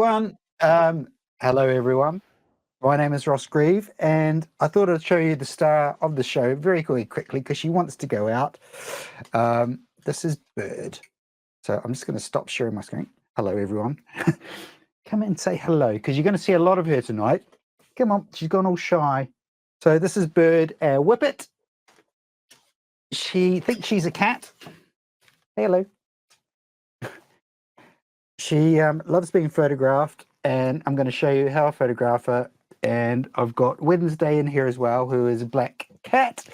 everyone. Hello, everyone. My name is Ross Grieve, and I thought I'd show you the star of the show very quickly because she wants to go out. This is Bird. So I'm just going to stop sharing my screen. Hello, everyone. Come in and say hello because you're going to see a lot of her tonight. Come on, she's gone all shy. So this is Bird, our Whippet. She thinks she's a cat. Hello. She loves being photographed, and I'm going to show you how I photograph her. And I've got Wednesday in here as well, who is a black cat.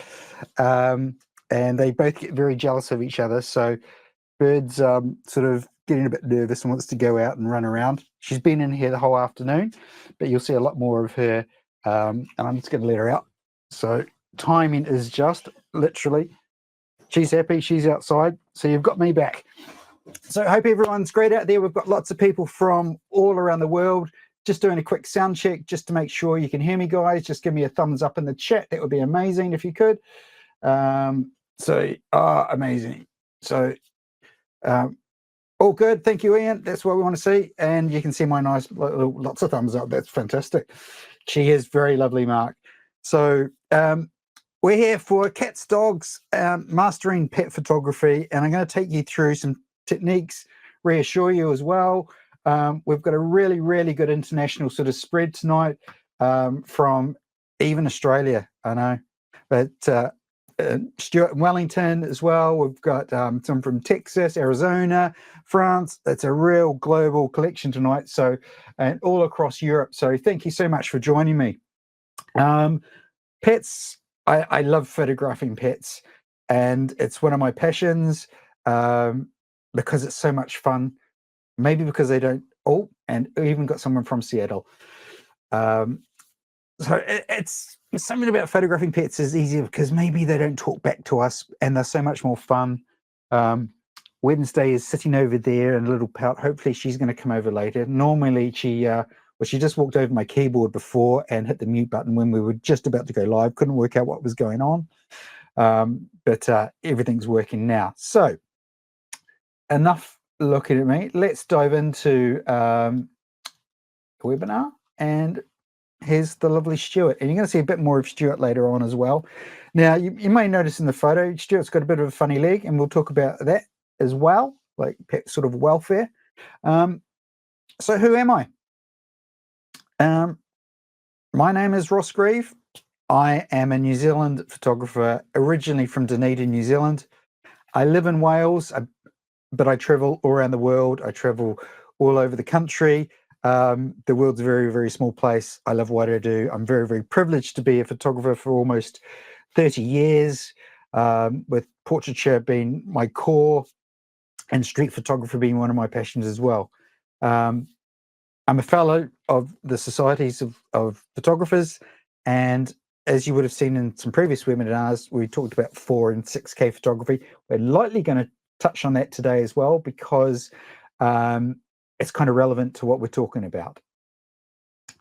And they both get very jealous of each other. So Bird's sort of getting a bit nervous and wants to go out and run around. She's been in here the whole afternoon, but you'll see a lot more of her. And I'm just going to let her out. So timing is just literally. She's happy. She's outside. So you've got me back. So I hope everyone's great out there. We've got lots of people from all around the world. Just doing a quick sound check just to make sure you can hear me, guys. Just give me a thumbs up in the chat. That would be amazing if you could. Amazing. So all good. Thank you, Ian. That's what we want to see. And you can see my nice lots of thumbs up. That's fantastic. She is very lovely, Mark. So we're here for Cats, Dogs, Mastering Pet Photography. And I'm going to take you through some techniques, reassure you as well. We've got a really good international sort of spread tonight from even Australia, I know, but Stuart in Wellington as well. We've got some from Texas, Arizona, France. It's a real global collection tonight, so and all across Europe. So thank you so much for joining me. Pets, I love photographing pets, and it's one of my passions. Because it's so much fun, maybe because they don't. Oh, and even got someone from Seattle. So it's something about photographing pets is easier because maybe they don't talk back to us, and they're so much more fun. Wednesday is sitting over there in a little pout. Hopefully, she's going to come over later. Normally, she just walked over my keyboard before and hit the mute button when we were just about to go live. Couldn't work out what was going on, but everything's working now. So. Enough looking at me. Let's dive into the webinar. And here's the lovely Stuart. And you're going to see a bit more of Stuart later on as well. Now, you may notice in the photo, Stuart's got a bit of a funny leg, and we'll talk about that as well, like pet sort of welfare. So who am I? My name is Ross Grieve. I am a New Zealand photographer, originally from Dunedin, New Zealand. I live in Wales. But I travel all around the world. I travel all over the country. The world's a very small place. I love what I do. I'm very privileged to be a photographer for almost 30 years, with portraiture being my core and street photography being one of my passions as well. I'm a fellow of the Societies of Photographers, and as you would have seen in some previous webinars, we talked about 4 and 6K photography. We're lightly going to touch on that today as well because it's kind of relevant to what we're talking about.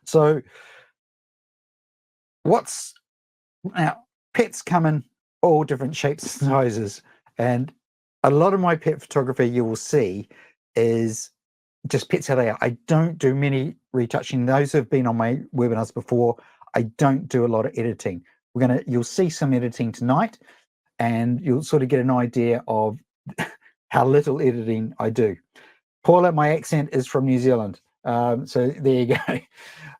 So now pets come in all different shapes and sizes, and a lot of my pet photography you will see is just pets how they are. I don't do many retouching. Those who have been on my webinars before, I don't do a lot of editing. You'll see some editing tonight, and you'll sort of get an idea of how little editing I do. Paula, my accent is from New Zealand. So there you go.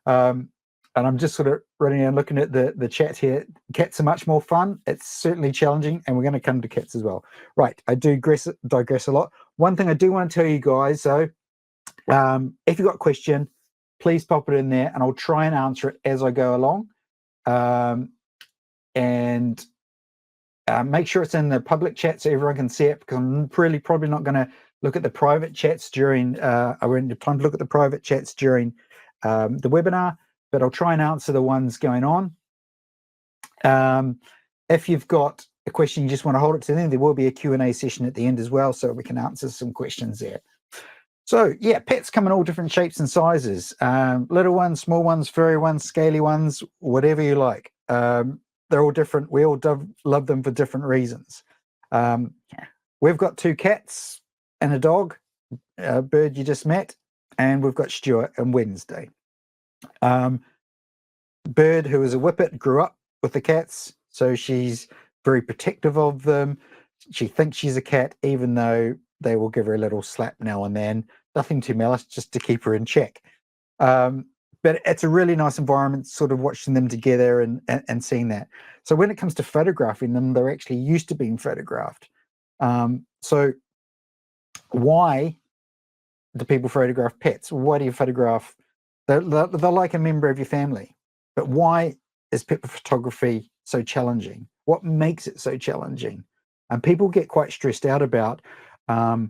And I'm just sort of running around looking at the chat here. Cats are much more fun. It's certainly challenging, and we're going to come to cats as well. Right, I do digress a lot. One thing I do want to tell you guys, though, if you've got a question, please pop it in there, and I'll try and answer it as I go along. Make sure it's in the public chat so everyone can see it, because I'm really probably not going to look at the private chats during I won't have time to look at the private chats during the webinar, but I'll try and answer the ones going on. If you've got a question you just want to hold it to the end, there will be a Q&A session at the end as well, so we can answer some questions there. So yeah, pets come in all different shapes and sizes, little ones, small ones, furry ones, scaly ones, whatever you like. They're all different. We all love them for different reasons. We've got 2 cats and a dog, Bird you just met. and we've got Stuart and Wednesday. Bird, who is a whippet, grew up with the cats, so she's very protective of them. She thinks she's a cat, even though they will give her a little slap now and then. Nothing too malicious, just to keep her in check. But it's a really nice environment, sort of watching them together and seeing that. So when it comes to photographing them, they're actually used to being photographed. So why do people photograph pets? Why do you photograph? They're like a member of your family. But why is pet photography so challenging? What makes it so challenging? And people get quite stressed out about, oh,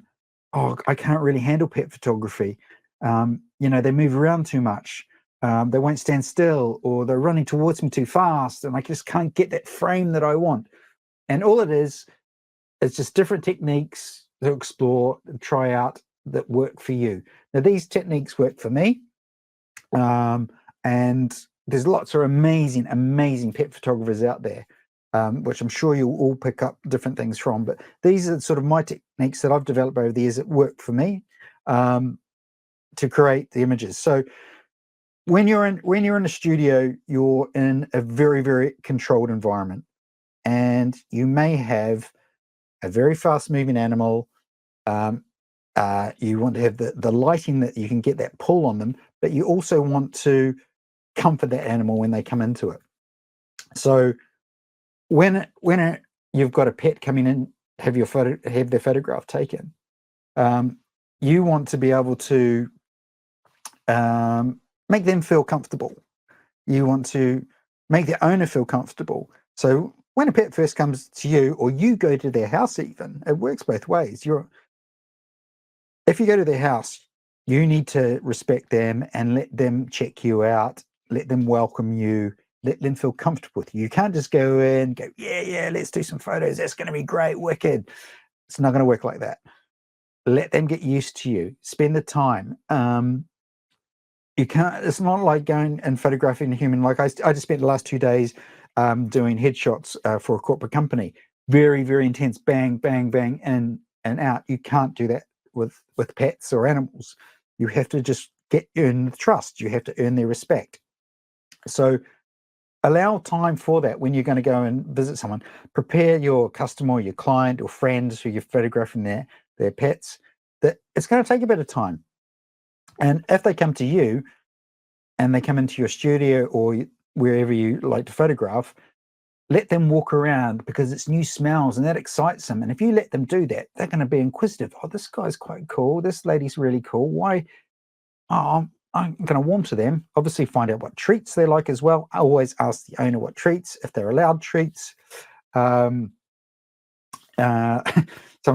I can't really handle pet photography. They move around too much. They won't stand still, or they're running towards me too fast, and I just can't get that frame that I want. And all it is just different techniques to explore and try out that work for you. Now, these techniques work for me, and there's lots of amazing pet photographers out there, which I'm sure you'll all pick up different things from. But these are sort of my techniques that I've developed over the years that work for me to create the images. So when you're in a studio, you're in a very, very controlled environment, and you may have a very fast moving animal. You want to have the lighting that you can get that pull on them, but you also want to comfort that animal when they come into it. So when you've got a pet coming in, have their photograph taken, you want to be able to make them feel comfortable. You want to make the owner feel comfortable. So when a pet first comes to you, or you go to their house, even, it works both ways. If you go to their house, you need to respect them and let them check you out, let them welcome you, let them feel comfortable with you. You can't just go in, go, yeah, let's do some photos. That's going to be great, wicked. It's not going to work like that. Let them get used to you. Spend the time. You can't. It's not like going and photographing a human. Like I just spent the last 2 days doing headshots for a corporate company. Very, very intense. Bang, bang, bang, in and out. You can't do that with pets or animals. You have to just earn the trust. You have to earn their respect. So allow time for that when you're going to go and visit someone. Prepare your customer or your client or friends who you're photographing their pets, that it's going to take a bit of time. And if they come to you and they come into your studio or wherever you like to photograph, let them walk around, because it's new smells and that excites them. And if you let them do that, they're going to be inquisitive. Oh, this guy's quite cool. This lady's really cool. Why? Oh, I'm going to warm to them. Obviously, find out what treats they like as well. I always ask the owner what treats, if they're allowed treats. Someone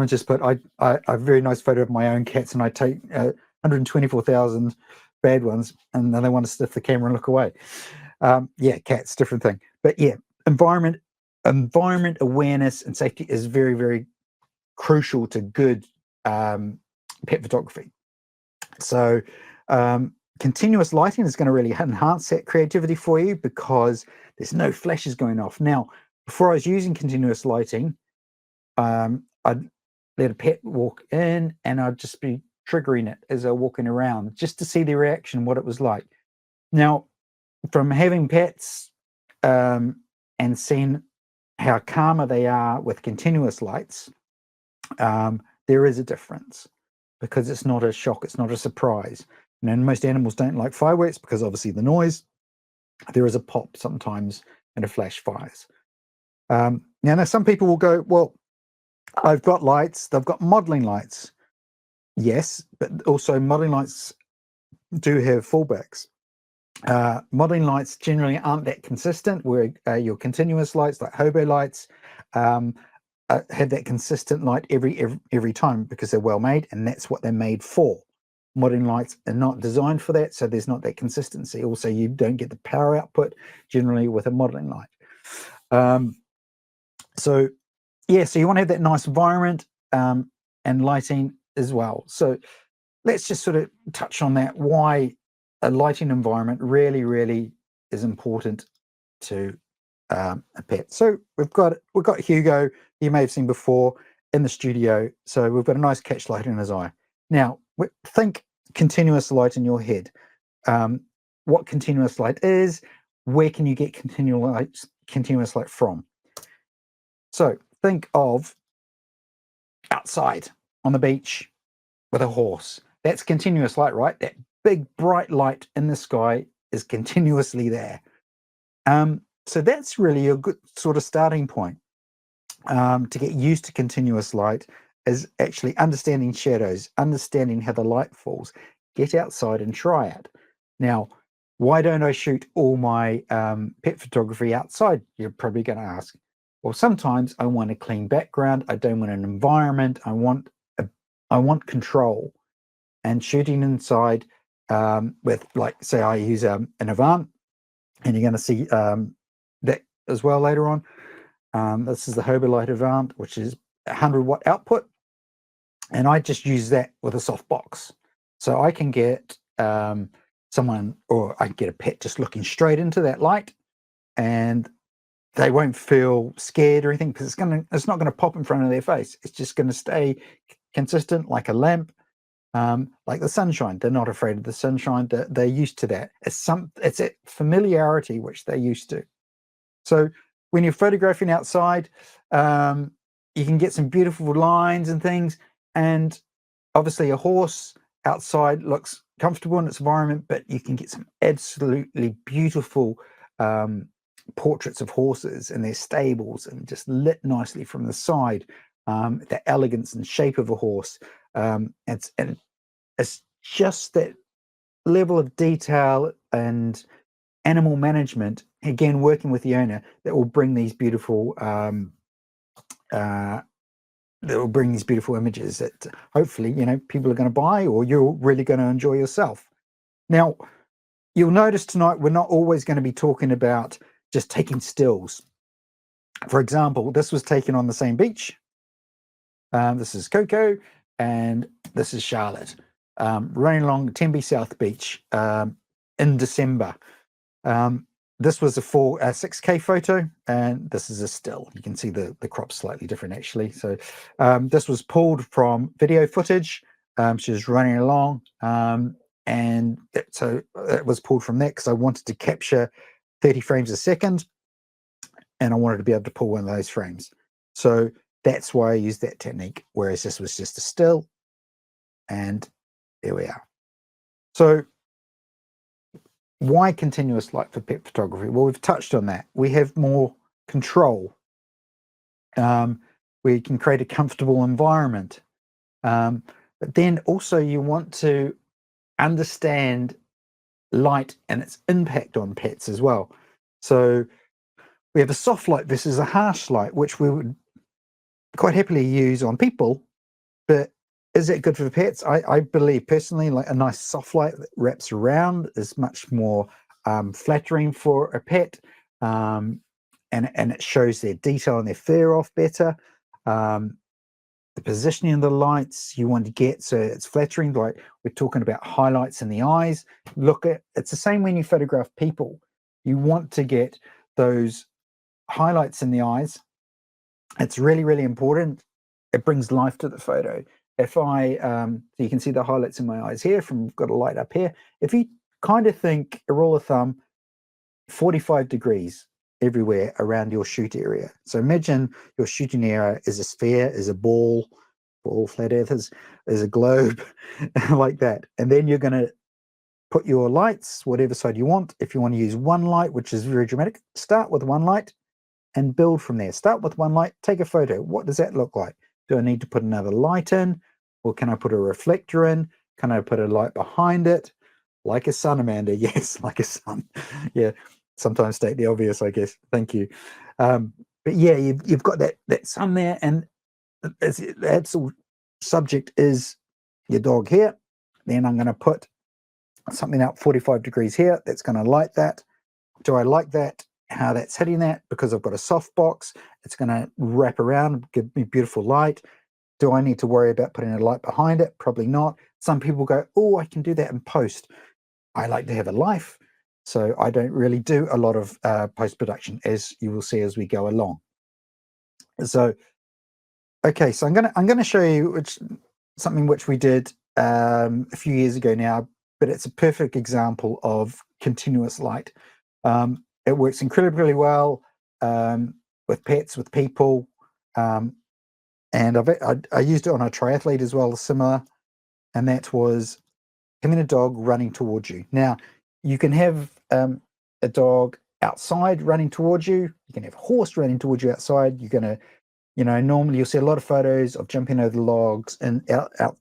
just put a very nice photo of my own cats, and I take 124,000 bad ones, and then they want to sniff the camera and look away. Yeah, cats, different thing. But yeah, environment awareness and safety is very, very crucial to good pet photography. So continuous lighting is going to really enhance that creativity for you, because there's no flashes going off. Now, before I was using continuous lighting, I'd let a pet walk in and I'd just be triggering it as they're walking around, just to see the reaction, what it was like. Now, from having pets and seeing how calmer they are with continuous lights, there is a difference, because it's not a shock, it's not a surprise. And most animals don't like fireworks because obviously the noise. There is a pop sometimes and a flash fires. Now some people will go, well, I've got lights, they've got modeling lights. Yes, but also modeling lights do have fallbacks. Modeling lights generally aren't that consistent, where your continuous lights, like hobo lights, have that consistent light every time, because they're well made, and that's what they're made for. Modeling lights are not designed for that, so there's not that consistency. Also, you don't get the power output generally with a modeling light. So you want to have that nice environment and lighting as well. So let's just sort of touch on that, why a lighting environment really is important to a pet. So we've got Hugo, you may have seen before, in the studio. So we've got a nice catch light in his eye. Now think continuous light in your head. What continuous light is, where can you get continuous light from? So think of outside on the beach with a horse. That's continuous light, right? That big bright light in the sky is continuously there. So that's really a good sort of starting point to get used to continuous light, is actually understanding shadows, understanding how the light falls. Get outside and try it. Now, why don't I shoot all my pet photography outside? You're probably going to ask. Well, sometimes I want a clean background. I don't want an environment. I want control. And shooting inside with, like, say I use an Avant, and you're going to see that as well later on. This is the Hoberlight Avant, which is 100-watt output, and I just use that with a softbox. So I can get someone, or I can get a pet just looking straight into that light, and they won't feel scared or anything, because it's not going to pop in front of their face. It's just going to stay consistent, like a lamp, like the sunshine. They're not afraid of the sunshine. They're used to that. It's a familiarity which they're used to. So when you're photographing outside, you can get some beautiful lines and things. And obviously a horse outside looks comfortable in its environment, but you can get some absolutely beautiful portraits of horses in their stables and just lit nicely from the side. The elegance and shape of a horse. It's just that level of detail and animal management, again working with the owner, that will bring these beautiful images that hopefully people are going to buy, or you're really going to enjoy yourself. Now, you'll notice tonight we're not always going to be talking about just taking stills. For example, this was taken on the same beach. This is Coco, and this is Charlotte, running along Tenby South Beach in December. This was a 6K photo, and this is a still. You can see the crop's slightly different, actually. So this was pulled from video footage. She was running along, and so it was pulled from that because I wanted to capture 30 frames a second, and I wanted to be able to pull one of those frames. So that's why I used that technique, whereas this was just a still, and there we are. So why continuous light for pet photography? Well, we've touched on that. We have more control. We can create a comfortable environment. But then also you want to understand light and its impact on pets as well. So we have a soft light versus a harsh light, which we would quite happily use on people, but is it good for pets? I believe personally, like a nice soft light that wraps around is much more flattering for a pet, and it shows their detail and their fur off better. The positioning of the lights you want to get so it's flattering, like we're talking about highlights in the eyes. It's the same when you photograph people. You want to get those highlights in the eyes. It's really, really important. It brings life to the photo. If so you can see the highlights in my eyes here, got a light up here. If you kind of think a rule of thumb, 45 degrees everywhere around your shoot area. So imagine your shooting area is a sphere, is a ball, flat earth is a globe, like that. And then you're going to put your lights, whatever side you want. If you want to use one light, which is very dramatic, start with one light and build from there. Start with one light, take a photo. What does that look like? Do I need to put another light in? Or can I put a reflector in? Can I put a light behind it? Like a sun, Amanda. Yes, like a sun. Yeah, sometimes state the obvious, I guess. Thank you. But yeah, you've got that sun there, and the absolute subject is your dog here. Then I'm going to put something out 45 degrees here. That's going to light that. Do I like that? How that's hitting that? Because I've got a softbox, it's going to wrap around, give me beautiful light. Do I need to worry about putting a light behind it? Probably not. Some people go, oh, I can do that in post. I like to have a life, so I don't really do a lot of post-production, as you will see as we go along. So, okay, so I'm gonna show you something which we did a few years ago now, but it's a perfect example of continuous light. It works incredibly well with pets, with people, and I used it on a triathlete as well, similar, and that was having a dog running towards you. Now, you can have a dog outside running towards you. You can have a horse running towards you outside. You're going to, normally you'll see a lot of photos of jumping over the logs and out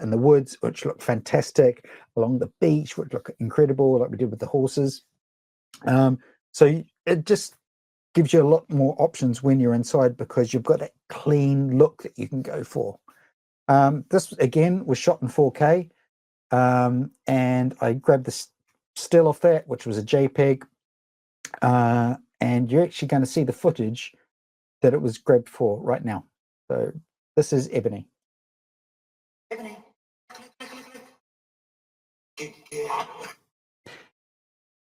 in the woods, which look fantastic, along the beach, which look incredible, like we did with the horses. So it just gives you a lot more options when you're inside because you've got that clean look that you can go for. This, again, was shot in 4K. And I grabbed the still off that, which was a JPEG, and you're actually going to see the footage that it was grabbed for right now. So this is Ebony. Ebony.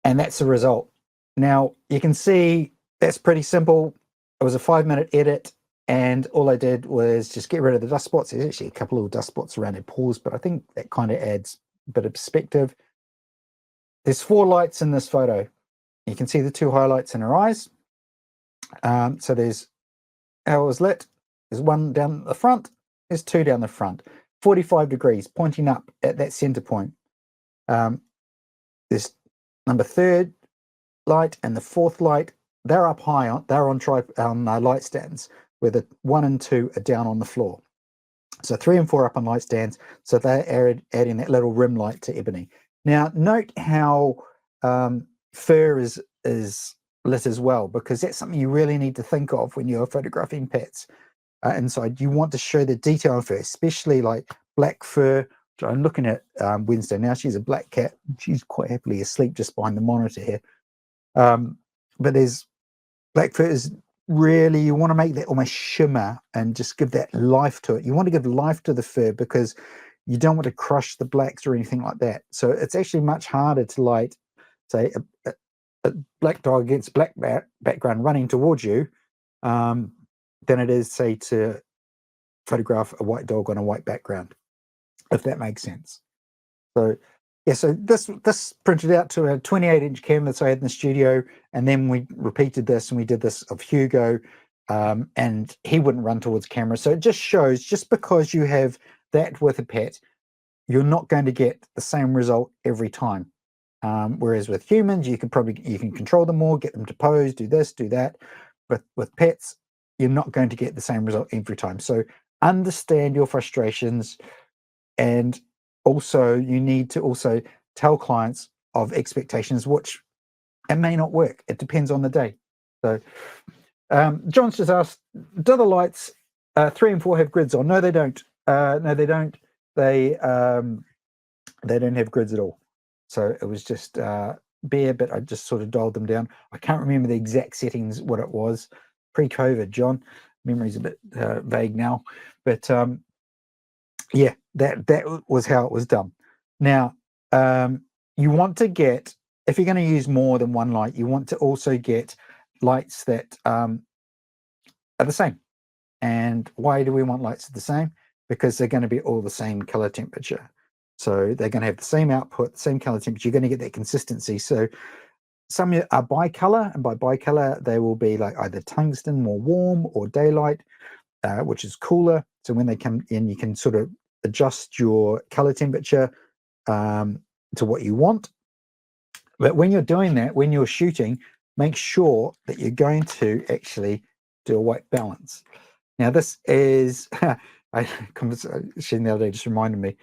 And that's the result. Now you can see that's pretty simple. It was a 5-minute edit, and all I did was just get rid of the dust spots. There's actually a couple of dust spots around her paws, but I think that kind of adds a bit of perspective. There's 4 lights in this photo. You can see the 2 highlights in her eyes. So there's how it was lit. There's 1 down the front. There's 2 down the front. 45 degrees pointing up at that center point. There's number 3rd light and the 4th light. They're up high. They're on light stands, where the 1 and 2 are down on the floor. So 3 and 4 up on light stands. So they're adding that little rim light to Ebony. Now, note how fur is lit as well, because that's something you really need to think of when you're photographing pets inside. You want to show the detail of fur, especially like black fur. I'm looking at Wednesday now. She's a black cat. She's quite happily asleep just behind the monitor here. But there's black fur is really, you want to make that almost shimmer and just give that life to it. You want to give life to the fur because you don't want to crush the blacks or anything like that. So it's actually much harder to light, say, a black dog against black background running towards you than it is, say, to photograph a white dog on a white background, if that makes sense. So yeah, so this printed out to a 28-inch camera that I had in the studio, and then we repeated this, and we did this of Hugo, and he wouldn't run towards camera. So it just shows, just because you have that with a pet, you're not going to get the same result every time. Whereas with humans, you can control them more, get them to pose, do this, do that. But with pets, you're not going to get the same result every time. So understand your frustrations, and also you need to also tell clients of expectations, which it may not work. It depends on the day. So John's just asked, do the lights 3 and 4 have grids on? No, they don't. No, they don't. They don't have grids at all. So it was just bare, but I just sort of dialed them down. I can't remember the exact settings, what it was. Pre-COVID, John. Memory's a bit vague now. But yeah, that was how it was done. Now, you want to get, if you're going to use more than one light, you want to also get lights that are the same. And why do we want lights the same? Because they're going to be all the same color temperature. So they're going to have the same output, the same color temperature. You're going to get that consistency. So some are bicolor, and by bicolor, they will be like either tungsten, more warm, or daylight, which is cooler. So when they come in, you can sort of adjust your color temperature to what you want. But when you're doing that, when you're shooting, make sure that you're going to actually do a white balance. Now, this is, conversation the other day just reminded me,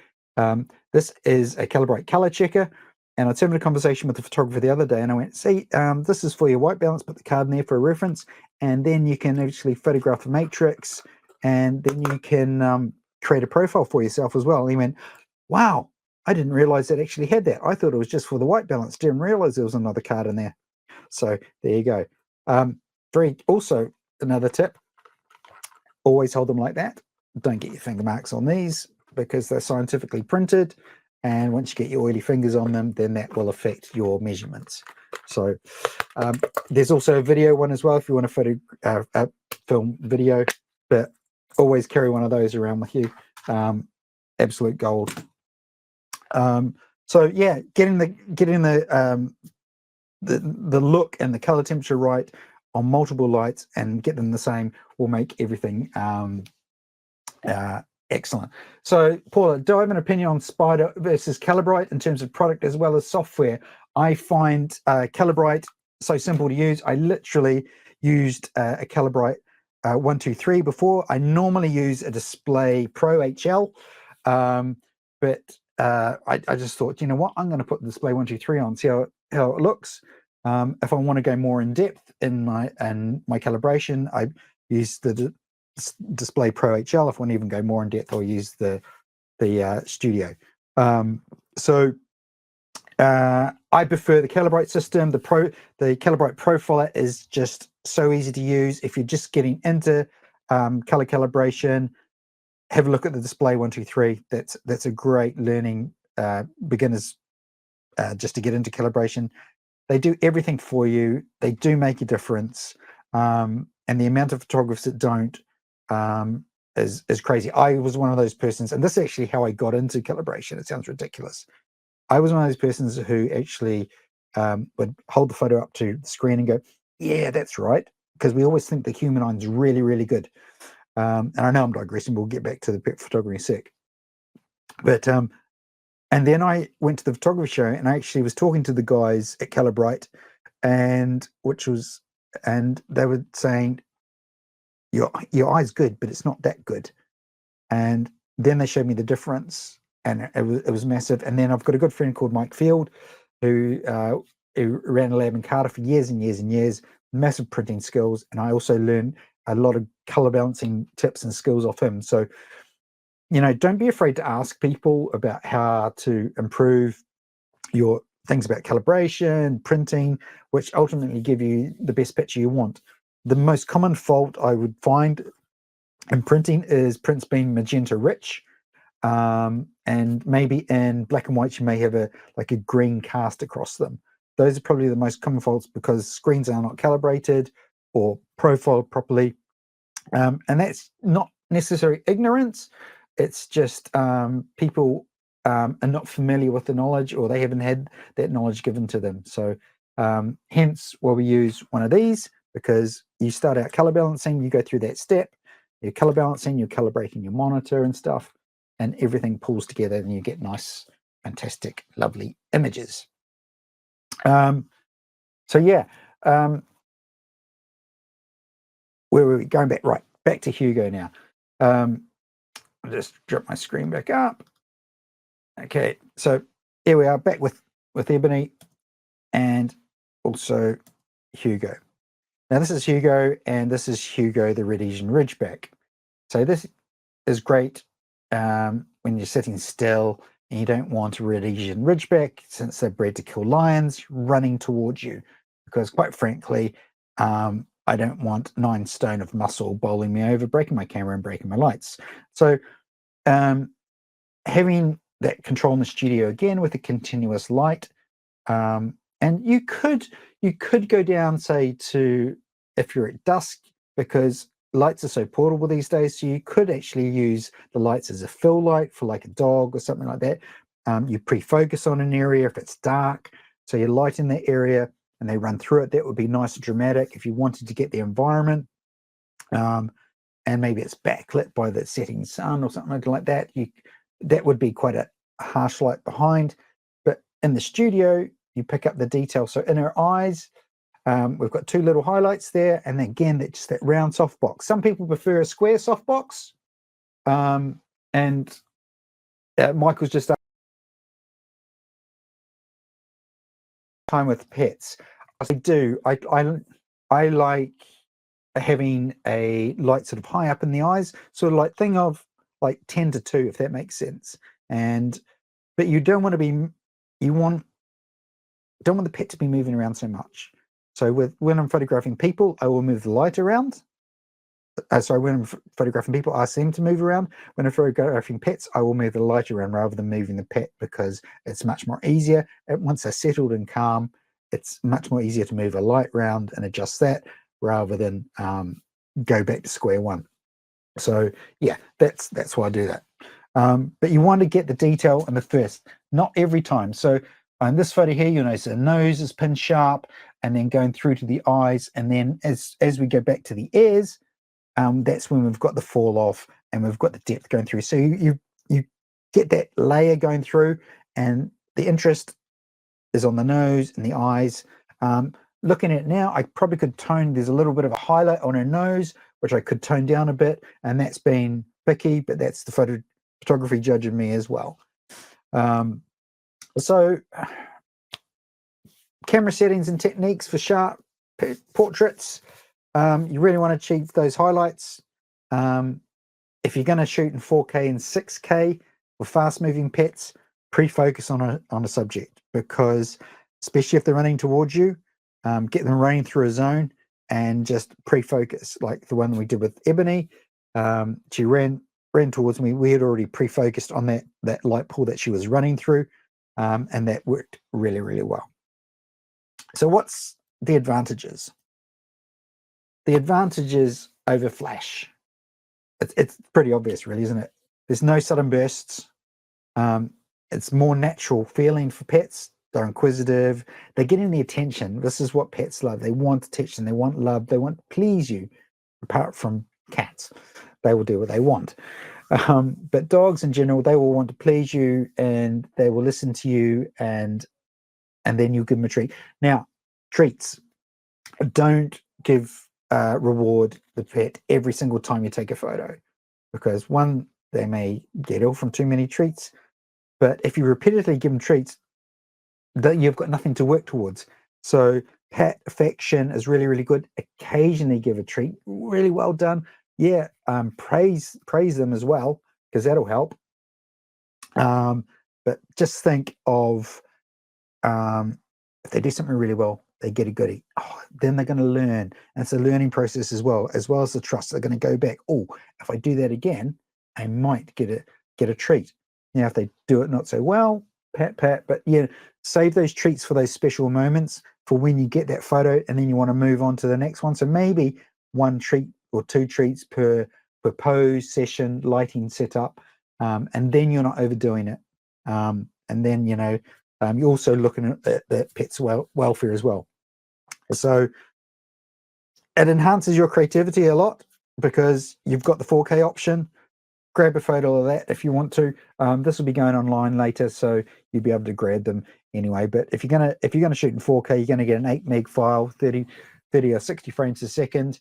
this is a Calibrite color checker. And I was having a conversation with the photographer the other day, and I went, see, this is for your white balance, put the card in there for a reference, and then you can actually photograph a matrix, and then you can create a profile for yourself as well. And he went, wow, I didn't realize it actually had that. I thought it was just for the white balance. Didn't realize there was another card in there. So there you go. Also, another tip, always hold them like that. Don't get your finger marks on these because they're scientifically printed. And once you get your oily fingers on them, then that will affect your measurements. So there's also a video one as well if you want to film video, but always carry one of those around with you. absolute gold. So yeah, getting the look and the color temperature right on multiple lights and get them the same will make everything excellent. So Paula, do I have an opinion on Spider versus Calibrite in terms of product as well as software? I find Calibrite so simple to use. I literally used a Calibrite 123 before. I normally use a Display Pro HL, but I just thought, you know what, I'm going to put the Display 123 on, see how it looks. If I want to go more in depth in my calibration, I use the Display Pro HL. If I want to even go more in depth, I'll use the Studio. So I prefer the Calibrite system. The Calibrite Profiler is just so easy to use. If you're just getting into color calibration, have a look at the Display 123. That's a great learning beginners just to get into calibration. They do everything for you. They do make a difference, and the amount of photographers that don't is crazy. I was one of those persons, and this is actually how I got into calibration. It sounds ridiculous. I was one of those persons who actually would hold the photo up to the screen and go, yeah, that's right, because we always think the human eye is really, really good. And I know I'm digressing. We'll get back to the pet photography in a sec. But and then I went to the photography show, and I actually was talking to the guys at Calibrite, and they were saying, your eye's good, but it's not that good. And then they showed me the difference, and it was massive. And then I've got a good friend called Mike Field, who ran a lab in Cardiff for years and years and years, massive printing skills. And I also learned a lot of color balancing tips and skills off him. So, you know, don't be afraid to ask people about how to improve your things about calibration, printing, which ultimately give you the best picture you want. The most common fault I would find in printing is prints being magenta rich, and maybe in black and white you may have a green cast across them. Those are probably the most common faults because screens are not calibrated or profiled properly, and that's not necessarily ignorance. It's just people are not familiar with the knowledge, or they haven't had that knowledge given to them. So hence why we use one of these, because you start out color balancing, you go through that step, you're color balancing, you're calibrating your monitor and stuff, and everything pulls together and you get nice, fantastic, lovely images. So yeah, where were we going back? Right, back to Hugo now. I'll just drop my screen back up. Okay, so here we are back with Ebony and also Hugo. Now this is Hugo, and this is Hugo the Red Asian Ridgeback. So this is great when you're sitting still and you don't want a Red Asian Ridgeback, since they're bred to kill lions, running towards you. Because quite frankly, I don't want 9 stone of muscle bowling me over, breaking my camera and breaking my lights. So having that control in the studio again with a continuous light, and you could go down, say, to if you're at dusk, because lights are so portable these days, so you could actually use the lights as a fill light for like a dog or something like that. You pre-focus on an area if it's dark, so you light in that area and they run through it. That would be nice and dramatic if you wanted to get the environment, and maybe it's backlit by the setting sun or something like that. That would be quite a harsh light behind. But in the studio, you pick up the detail. So in her eyes, we've got 2 little highlights there, and again, that's just that round softbox. Some people prefer a square softbox, and Michael's just time with pets. I do. I like having a light sort of high up in the eyes, sort of like thing of like 10 to 2, if that makes sense. But you don't want to be, don't want the pet to be moving around so much. So when I'm photographing people, I will move the light around. When I'm photographing people, I ask them to move around. When I'm photographing pets, I will move the light around rather than moving the pet, because it's much more easier. Once they're settled and calm, it's much more easier to move a light around and adjust that rather than go back to square one. So yeah, that's why I do that. But you want to get the detail in the first, not every time. So in this photo here, you'll notice the nose is pin sharp, and then going through to the eyes, and then as we go back to the ears, that's when we've got the fall off and we've got the depth going through. So you get that layer going through, and the interest is on the nose and the eyes. Looking at it now, I probably could tone, there's a little bit of a highlight on her nose, which I could tone down a bit, and that's been picky, but that's the photography judge in me as well. So camera settings and techniques for sharp portraits. You really want to achieve those highlights. If you're going to shoot in 4K and 6K with fast moving pets, pre-focus on a subject, because especially if they're running towards you, get them running through a zone and just pre-focus, like the one we did with Ebony. She ran towards me. We had already pre-focused on that light pool that she was running through, and that worked really, really well. So what's the advantages? The advantages over flash. It's pretty obvious, really, isn't it? There's no sudden bursts. It's more natural feeling for pets. They're inquisitive. They're getting the attention. This is what pets love. They want attention. They want love. They want to please you. Apart from cats, they will do what they want. But dogs in general, they will want to please you, and they will listen to you, and then you give them a treat. Now, treats. Don't reward the pet every single time you take a photo, because one, they may get ill from too many treats. But if you repeatedly give them treats, that you've got nothing to work towards. So pet affection is really, really good. Occasionally give a treat. Really well done. Yeah, praise them as well, because that'll help. But just think of if they do something really well, they get a goodie. Oh, then they're going to learn, and it's a learning process as well as the trust. They're going to go back. Oh, if I do that again, I might get a treat. Now, if they do it not so well, pat, but yeah, save those treats for those special moments for when you get that photo, and then you want to move on to the next one. So maybe one treat or two treats per pose, session, lighting setup, and then you're not overdoing it. And then you're also looking at the pet's welfare as well. So it enhances your creativity a lot, because you've got the 4K option. Grab a photo of that if you want to. This will be going online later, so you'll be able to grab them anyway. But if you're gonna shoot in 4K, you're gonna get an 8 meg file, 30 or 60 frames a second.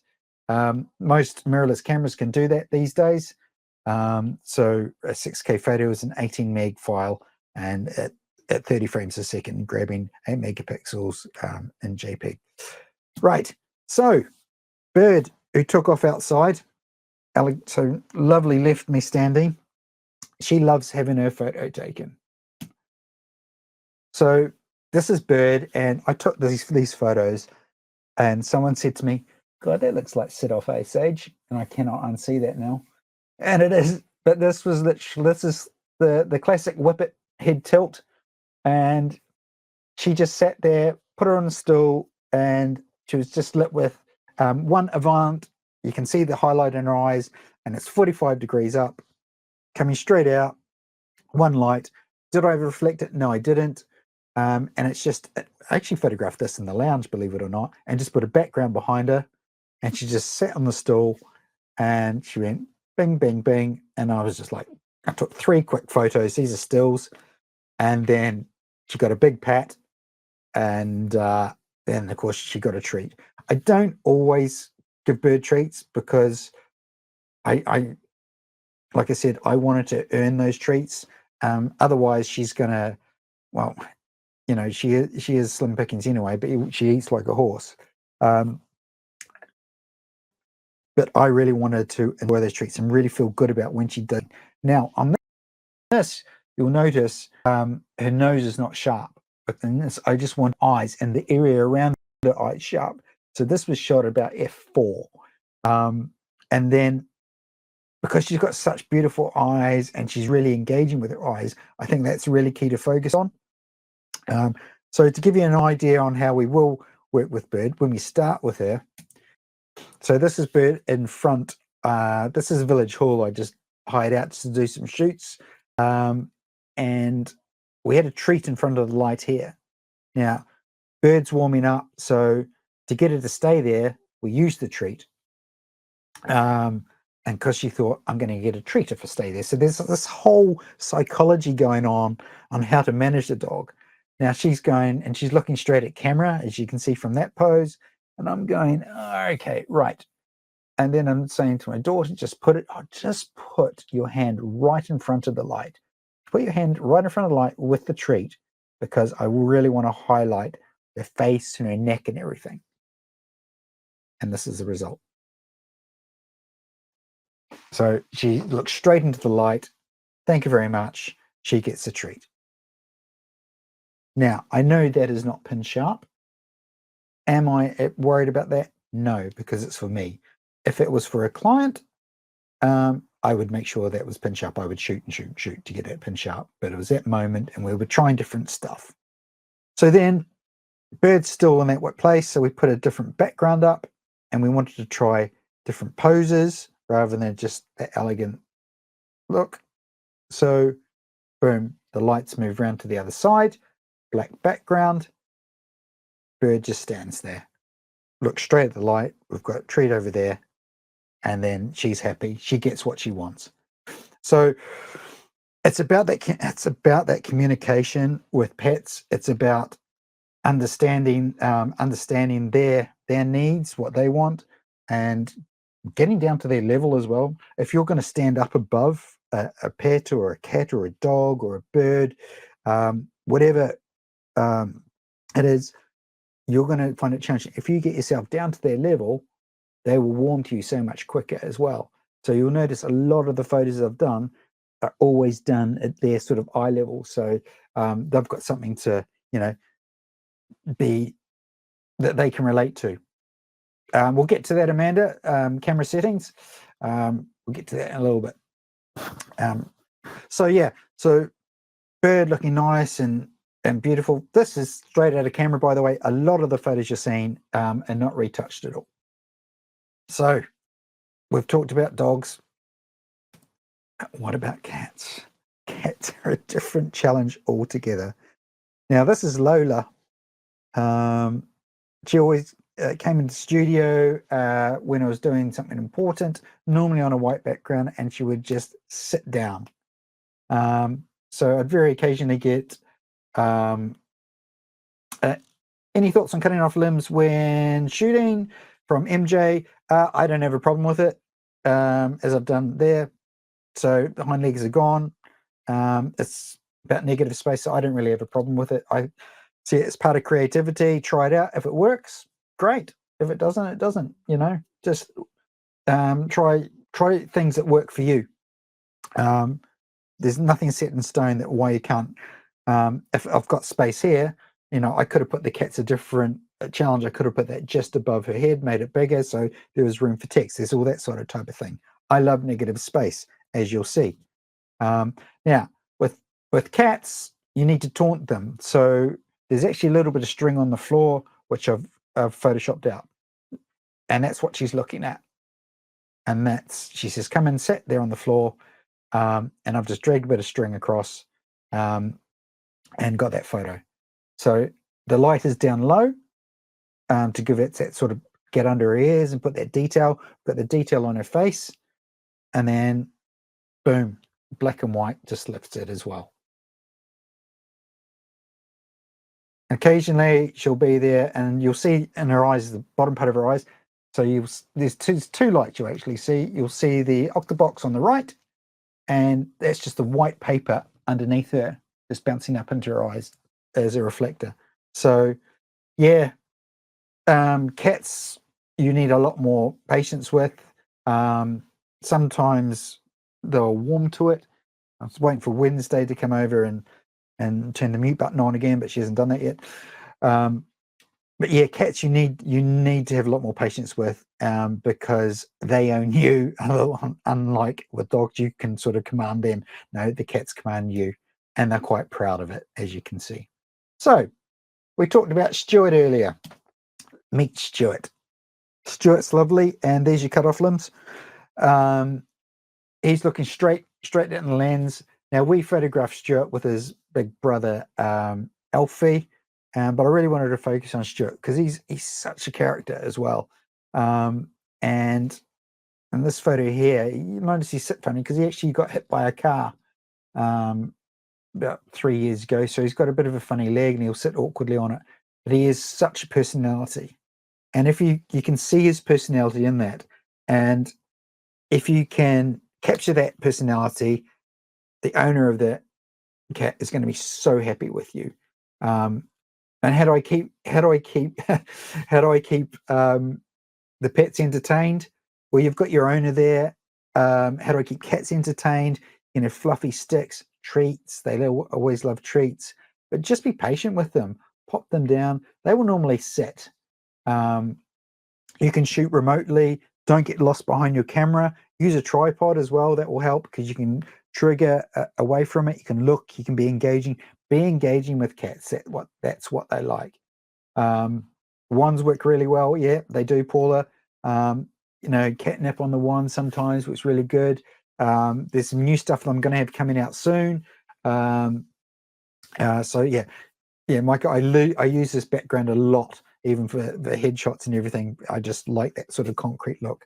Most mirrorless cameras can do that these days. So a 6K photo is an 18 meg file, and at 30 frames a second, grabbing 8 megapixels in JPEG. Right. So bird who took off outside. So lovely left me standing. She loves having her photo taken. So this is Bird, and I took these photos, and someone said to me, God, that looks like Sit Off, Sage? And I cannot unsee that now. And it is, but this is the classic whippet head tilt, and she just sat there, put her on a stool, and she was just lit with one Avant. You can see the highlight in her eyes, and it's 45 degrees up, coming straight out, one light. Did I reflect it? No, I didn't. And it's just, I actually photographed this in the lounge, believe it or not, and just put a background behind her, and she just sat on the stool, and she went bing, bing, bing. And I was just like, I took 3 quick photos. These are stills. And then she got a big pat, and then, of course, she got a treat. I don't always give bird treats, because I like I said, I wanted to earn those treats. Otherwise, she's gonna, well, she is slim pickings anyway, but she eats like a horse. But I really wanted to enjoy those treats and really feel good about when she did. Now on this, you'll notice her nose is not sharp, but in this, I just want eyes and the area around the eyes sharp. So this was shot about f4, and then because she's got such beautiful eyes and she's really engaging with her eyes, I think that's really key to focus on. So to give you an idea on how we will work with Bird, when we start with her, so this is Bird in front. This is Village Hall. I just hired out to do some shoots, and we had a treat in front of the light here. Now, bird's warming up, so to get her to stay there, we used the treat. And because she thought, I'm going to get a treat if I stay there. So there's this whole psychology going on how to manage the dog. Now she's going and she's looking straight at camera, as you can see from that pose. And I'm going, oh, okay, right. And then I'm saying to my daughter, just put your hand right in front of the light. Put your hand right in front of the light with the treat, because I really want to highlight the face and her neck and everything. And this is the result. So she looks straight into the light. Thank you very much. She gets a treat. Now, I know that is not pin sharp. Am I worried about that? No, because it's for me. If it was for a client, I would make sure that was pin sharp. I would shoot and shoot and shoot to get it pin sharp. But it was that moment and we were trying different stuff. So then bird's still in that wet place. So we put a different background up and we wanted to try different poses rather than just that elegant look. So boom, the lights move around to the other side, black background, bird just stands there. Look straight at the light. We've got a treat over there. And then she's happy. She gets what she wants. So it's about that communication with pets. It's about understanding their needs, what they want, and getting down to their level as well. If you're going to stand up above a pet or a cat or a dog or a bird, whatever it is, you're going to find it challenging. If you get yourself down to their level, they will warm to you so much quicker as well. So you'll notice a lot of the photos I've done are always done at their sort of eye level. So they've got something to, be that they can relate to. We'll get to that, Amanda. Camera settings. We'll get to that in a little bit. So bird looking nice and beautiful. This is straight out of camera, by the way. A lot of the photos you're seeing are not retouched at all. So we've talked about dogs. What about cats? Cats are a different challenge altogether. Now, this is Lola. She always came into the studio when I was doing something important, normally on a white background, and she would just sit down. So I'd very occasionally get any thoughts on cutting off limbs when shooting from MJ. I don't have a problem with it, as I've done there. So the hind legs are gone. It's about negative space, so I don't really have a problem with it. I see it as part of creativity. Try it out. If it works, great. If it doesn't, it doesn't. Just try things that work for you. There's nothing set in stone that why you can't. If I've got space here, I could have put the cats a different challenge. I could have put that just above her head, made it bigger, so there was room for text. There's all that sort of type of thing. I love negative space, as you'll see. Now, with cats, you need to taunt them. So there's actually a little bit of string on the floor, which I've photoshopped out. And that's what she's looking at. And she says, come and sit there on the floor. And I've just dragged a bit of string across and got that photo. So the light is down low to give it that sort of get under her ears and put that detail, put the detail on her face. And then, boom, black and white just lifts it as well. Occasionally she'll be there and you'll see in her eyes, the bottom part of her eyes. So there's two lights you actually see. You'll see the octobox on the right, and that's just the white paper underneath her, just bouncing up into her eyes as a reflector. So yeah, cats you need a lot more patience with. Sometimes they'll warm to it. I was waiting for Wednesday to come over and turn the mute button on again, but she hasn't done that yet. But yeah, cats you need to have a lot more patience with, because they own you. Unlike with dogs, you can sort of command them. No, the cats command you, and they're quite proud of it, as you can see. So we talked about Stuart earlier. Meet Stuart. Stuart's lovely, and there's your cut off limbs. he's looking straight in the lens. Now, we photographed Stuart with his big brother, Alfie, but I really wanted to focus on Stuart because he's such a character as well. And in this photo here, you notice he's sit funny because he actually got hit by a car about 3 years ago. So he's got a bit of a funny leg and he'll sit awkwardly on it. But he is such a personality. And if you can see his personality in that, and if you can capture that personality, the owner of that cat is going to be so happy with you. And how do I keep the pets entertained? Well, you've got your owner there. How do I keep cats entertained? You know, fluffy sticks, treats. They always love treats, but just be patient with them. Pop them down. They will normally sit. You can shoot remotely. Don't get lost behind your camera. Use a tripod as well. That will help because you can trigger away from it. You can look. You can be engaging. Be engaging with cats. That's what they like. Wands work really well. Yeah, they do, Paula. You know, catnip on the wand sometimes, which is really good. There's some new stuff that I'm going to have coming out soon. So yeah, Michael, I use this background a lot, even for the headshots and everything. I just like that sort of concrete look.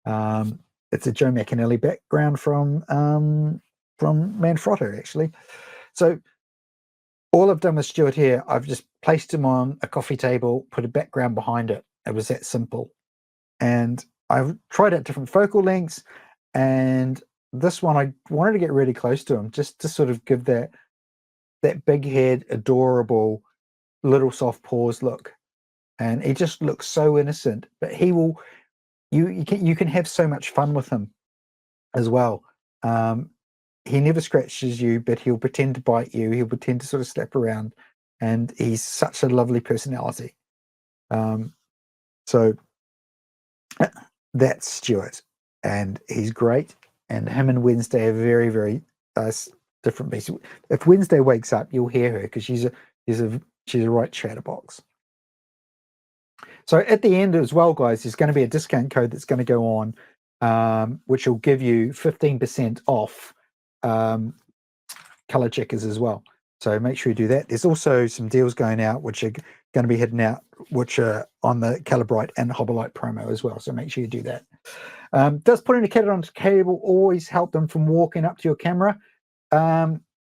It's a Joe McAnally background from Manfrotto, actually. So all I've done with Stuart here, I've just placed him on a coffee table, put a background behind it. It was that simple. And I've tried out different focal lengths, and this one I wanted to get really close to him just to sort of give that big head, adorable, little soft paws look. And he just looks so innocent, but he will, you can have so much fun with him as well. He never scratches you, but he'll pretend to bite you. He'll pretend to sort of slap around, and he's such a lovely personality. So that's Stuart, and he's great. And him and Wednesday are very, very different beasts. If Wednesday wakes up, you'll hear her because she's a right chatterbox. So at the end as well, guys, there's going to be a discount code that's going to go on, which will give you 15% off color checkers as well. So make sure you do that. There's also some deals going out which are going to be heading out, which are on the Calibrite and Hobolite promo as well. So make sure you do that. Does putting a cat on a cable always help them from walking up to your camera?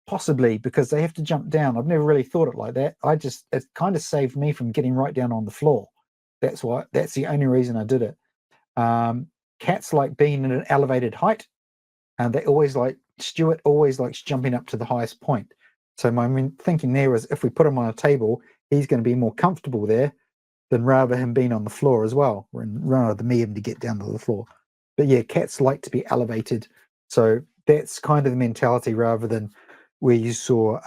Possibly, because they have to jump down. I've never really thought it like that. It kind of saved me from getting right down on the floor. That's the only reason I did it. Cats like being at an elevated height, and Stuart always likes jumping up to the highest point. So my thinking there was, if we put him on a table, he's going to be more comfortable there than rather him being on the floor as well, rather than me having to get down to the floor. But yeah, cats like to be elevated. So that's kind of the mentality, rather than where you saw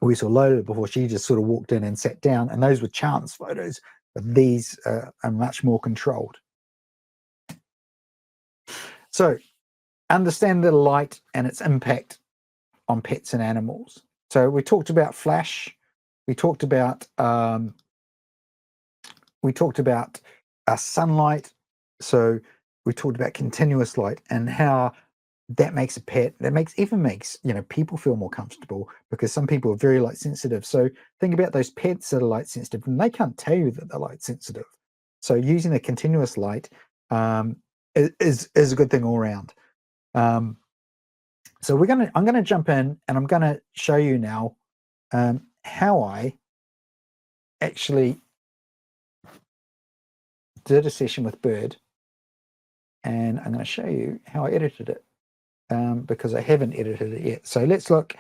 Lola before. She just sort of walked in and sat down, and those were chance photos. But these are much more controlled. So understand the light and its impact on pets and animals. So we talked about flash. We talked about sunlight. So we talked about continuous light and how that makes a pet, even makes people feel more comfortable, because some people are very light sensitive. So think about those pets that are light sensitive, and they can't tell you that they're light sensitive. So using the continuous light is a good thing all around. So I'm gonna jump in, and I'm gonna show you now how I actually did a session with Bird, and I'm going to show you how I edited it, because I haven't edited it yet. So let's look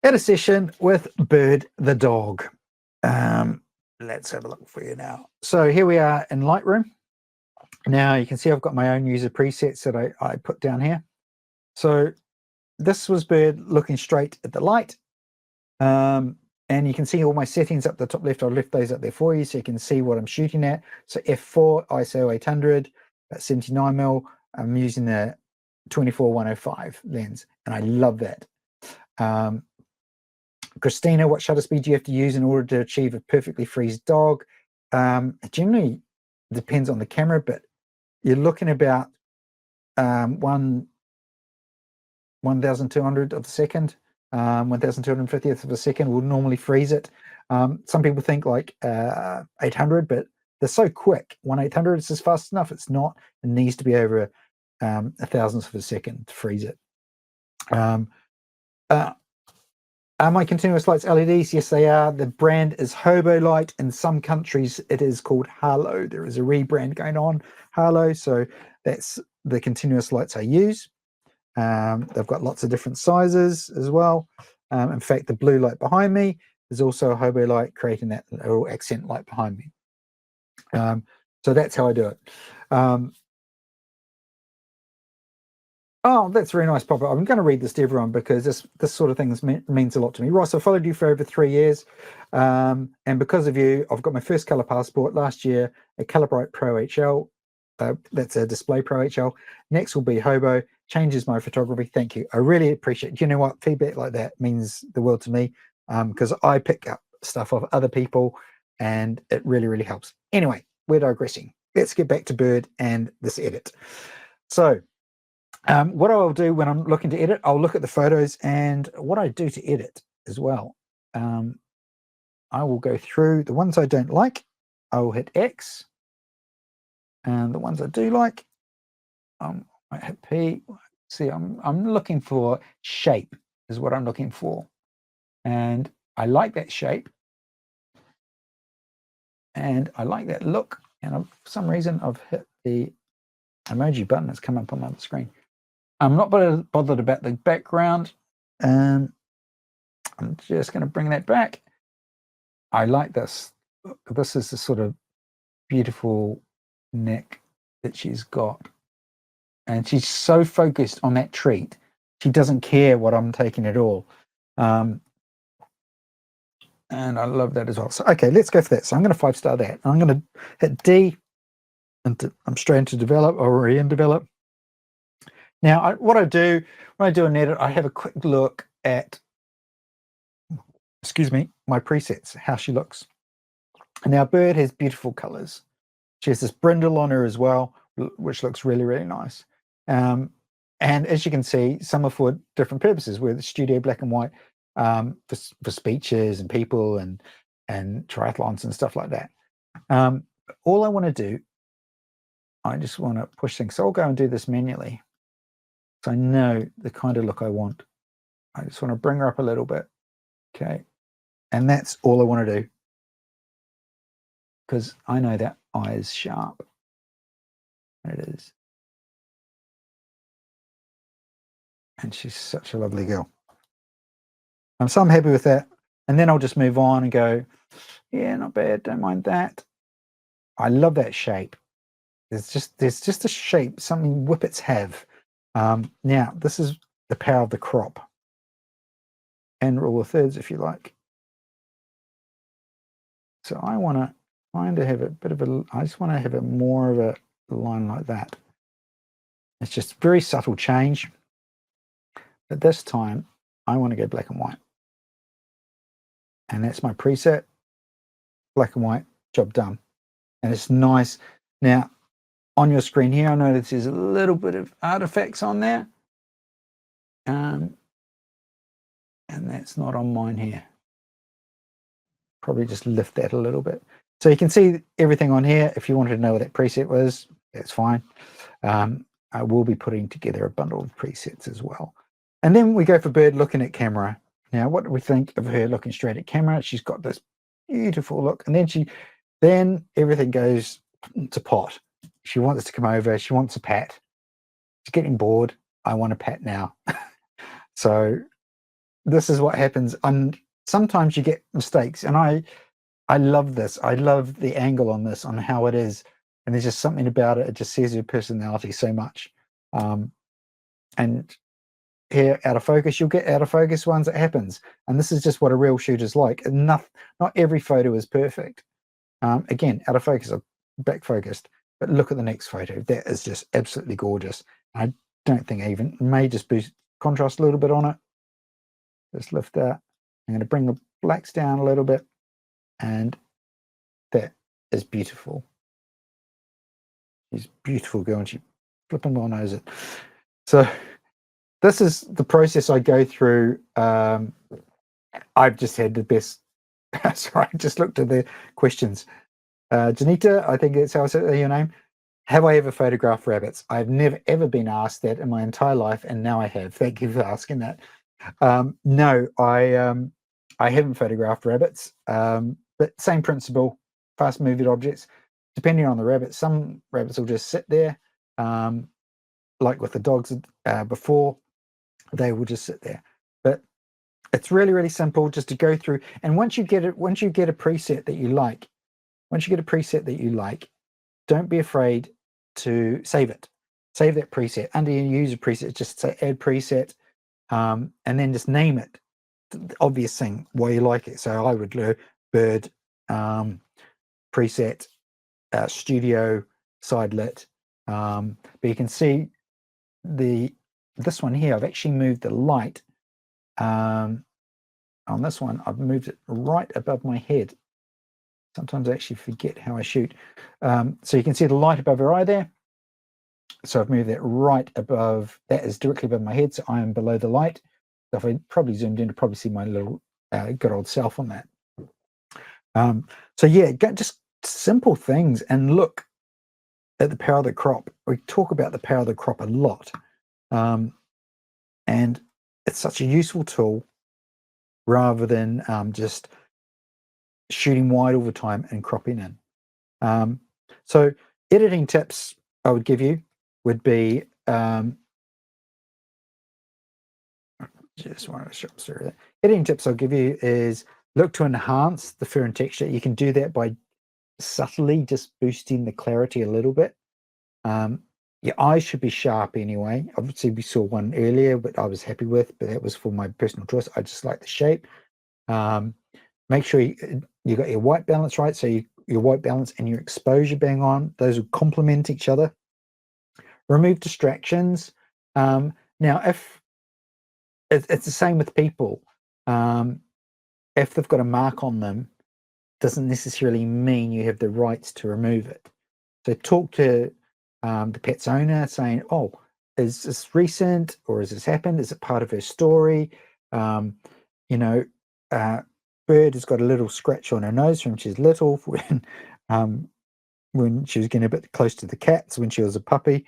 at a session with Bird the dog. Let's have a look for you now. So here we are in Lightroom. Now you can see I've got my own user presets that I put down here. So this was Bird looking straight at the light. And you can see all my settings up the top left. I've left those up there for you so you can see what I'm shooting at. So f4, ISO 800, 79mm. I'm using the 24-105 lens, and I love that. Christina, what shutter speed do you have to use in order to achieve a perfectly freeze dog? It generally depends on the camera, but you're looking about 1,200 of a second, 1,250th of a second will normally freeze it. Some people think like 800, but they're so quick. 1/800 is just fast enough. It's not. It needs to be over a thousandth of a second to freeze it. Are my continuous lights LEDs? Yes, they are. The brand is Hobo Light. In some countries, it is called Harlow. There is a rebrand going on, Harlow. So that's the continuous lights I use. They've got lots of different sizes as well. In fact, the blue light behind me is also a Hobo Light, creating that little accent light behind me. So that's how I do it. Oh, that's very nice, Papa. I'm going to read this to everyone because this sort of thing means a lot to me. Ross, I followed you for over 3 years. And because of you, I've got my first colour passport last year, a Calibrite Pro HL. That's a Display Pro HL. Next will be Hobo. Changes my photography. Thank you. I really appreciate it. You know what? Feedback like that means the world to me because I pick up stuff off other people and it really, really helps. Anyway, we're digressing. Let's get back to Bird and this edit. So what I'll do when I'm looking to edit, I'll look at the photos and what I do to edit as well. I will go through the ones I don't like. I will hit X. And the ones I do like, I hit P. See, I'm looking for shape is what I'm looking for. And I like that shape. And I like that look. And for some reason, I've hit the emoji button that's come up on my screen. I'm not bothered about the background. I'm just going to bring that back. I like this. This is the sort of beautiful neck that she's got. And she's so focused on that treat. She doesn't care what I'm taking at all. And I love that as well. So, okay, let's go for that. So I'm going to 5-star that. I'm going to hit D. And I'm straight into develop or already in develop. Now, what I do when I do an edit, I have a quick look at, excuse me, my presets, how she looks. And now Bird has beautiful colors. She has this brindle on her as well, which looks really, really nice. And as you can see, some are for different purposes. We're the studio black and white for speeches and people and triathlons and stuff like that. All I want to do, I just want to push things. So I'll go and do this manually. So I know the kind of look I want. I just want to bring her up a little bit. Okay. And that's all I want to do. Because I know that eye is sharp. It is. And she's such a lovely girl. So I'm happy with that. And then I'll just move on and go, yeah, not bad. Don't mind that. I love that shape. There's just a shape, something whippets have. Now, this is the power of the crop. And rule of thirds, if you like. So I want to kind of have a bit of a, I just want to have a more of a line like that. It's just a very subtle change. But this time, I want to go black and white. And that's my preset. Black and white, job done. And it's nice. Now, on your screen here, I notice there's a little bit of artifacts on there. And that's not on mine here. Probably just lift that a little bit. So you can see everything on here. If you wanted to know what that preset was, that's fine. I will be putting together a bundle of presets as well. And then we go for Bird looking at camera. Now, what do we think of her looking straight at camera? She's got this beautiful look. And then everything goes to pot. She wants to come over. She wants a pat. She's getting bored. I want a pat now. So this is what happens. And sometimes you get mistakes. And I love this. I love the angle on this, on how it is. And there's just something about it. It just says her personality so much. And here, out of focus, you'll get out of focus ones. It happens. And this is just what a real shooter's like. Not every photo is perfect. Again, out of focus, I'm back focused. But look at the next photo. That is just absolutely gorgeous. I don't think I even may just boost contrast a little bit on it. Just lift that. I'm going to bring the blacks down a little bit. And that is beautiful. She's a beautiful girl, and she flipping well knows it. So this is the process I go through. I've just had the best. Sorry, I just looked at the questions. Janita, I think that's how I say your name. Have I ever photographed rabbits? I've never ever been asked that in my entire life, and now I have. Thank you for asking that. No, I haven't photographed rabbits, but same principle, fast moving objects. Depending on the rabbit, some rabbits will just sit there, like with the dogs before, they will just sit there. But it's really, really simple just to go through. And once you get a preset that you like, don't be afraid to save it. Save that preset. Under your user preset, just say add preset, and then just name it. The obvious thing why you like it. So I would do bird, preset, studio, side lit. But you can see this one here, I've actually moved the light. On this one, I've moved it right above my head. Sometimes I actually forget how I shoot. So you can see the light above her eye there. So I've moved that right above, that is directly above my head, so I am below the light. So if I probably zoomed in to probably see my little good old self on that. So yeah, just simple things, and look at the power of the crop. We talk about the power of the crop a lot. And it's such a useful tool rather than just shooting wide all the time and cropping in. So editing tips I would give you would be, just want to show through that. Editing tips I'll give you is look to enhance the fur and texture. You can do that by subtly just boosting the clarity a little bit. Your eyes should be sharp anyway. Obviously we saw one earlier but I was happy with, but that was for my personal choice. I just like the shape. Make sure you got your white balance right, so your white balance and your exposure bang on. Those will complement each other. Remove distractions. Now if it's the same with people, if they've got a mark on them, doesn't necessarily mean you have the rights to remove it. So talk to the pet's owner saying, oh, is this recent, or has this happened? Is it part of her story? Bird has got a little scratch on her nose when she's little, when she was getting a bit close to the cats when she was a puppy.